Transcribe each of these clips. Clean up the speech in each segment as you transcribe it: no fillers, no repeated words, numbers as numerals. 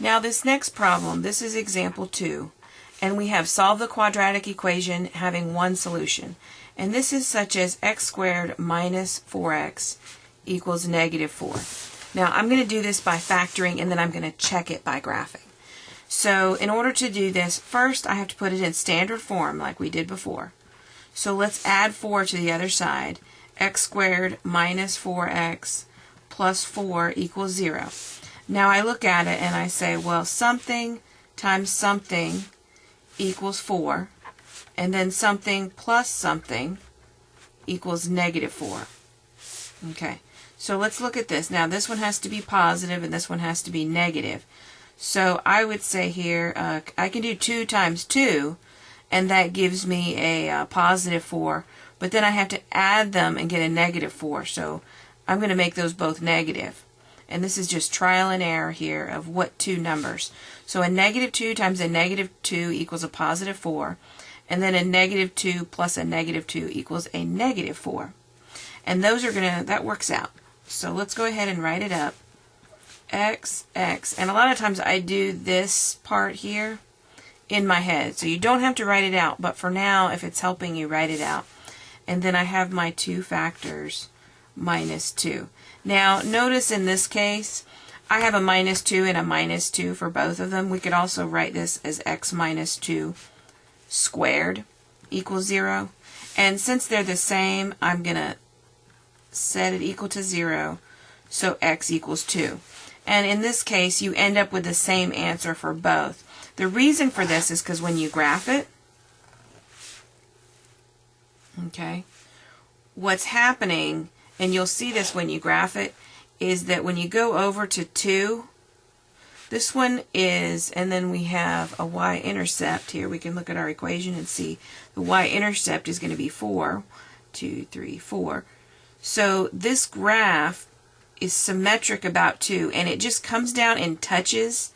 Now this next problem, this is example 2, and we have solved the quadratic equation having one solution. And this is such as x squared minus 4x equals negative 4. Now I'm going to do this by factoring, and then I'm going to check it by graphing. So in order to do this, first I have to put it in standard form like we did before. So let's add 4 to the other side. X squared minus 4x plus 4 equals 0. Now I look at it and I say, well, something times something equals 4, and then something plus something equals negative 4. Okay, so let's look at this. Now this one has to be positive and this one has to be negative. So I would say here, I can do 2 times 2, and that gives me a positive 4, but then I have to add them and get a negative 4. So I'm going to make those both negative. And this is just trial and error here of what two numbers. So a negative 2 times a negative 2 equals a positive 4. And then a negative 2 plus a negative 2 equals a negative 4. And those are that works out. So let's go ahead and write it up. X. And a lot of times I do this part here in my head. So you don't have to write it out. But for now, if it's helping you, write it out. And then I have my 2 factors minus 2. Now, notice in this case, I have a minus 2 and a minus 2 for both of them. We could also write this as x minus 2 squared equals 0. And since they're the same, I'm going to set it equal to 0, so x equals 2. And in this case, you end up with the same answer for both. The reason for this is because when you graph it, okay, what's happening, and you'll see this when you graph it, is that when you go over to 2, this one is, and then we have a y-intercept here. We can look at our equation and see the y-intercept is going to be 4. 2, 3, 4. So this graph is symmetric about 2, and it just comes down and touches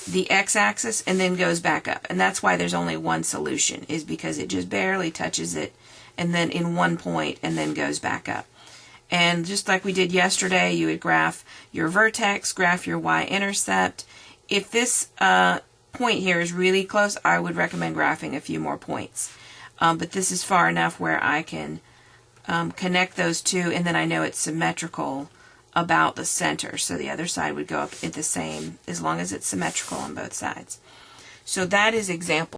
the x-axis and then goes back up. And that's why there's only one solution, is because it just barely touches it and then in one point and then goes back up. And just like we did yesterday, you would graph your vertex, graph your y-intercept. If this point here is really close, I would recommend graphing a few more points. But this is far enough where I can connect those two, and then I know it's symmetrical about the center. So the other side would go up at the same, as long as it's symmetrical on both sides. So that is example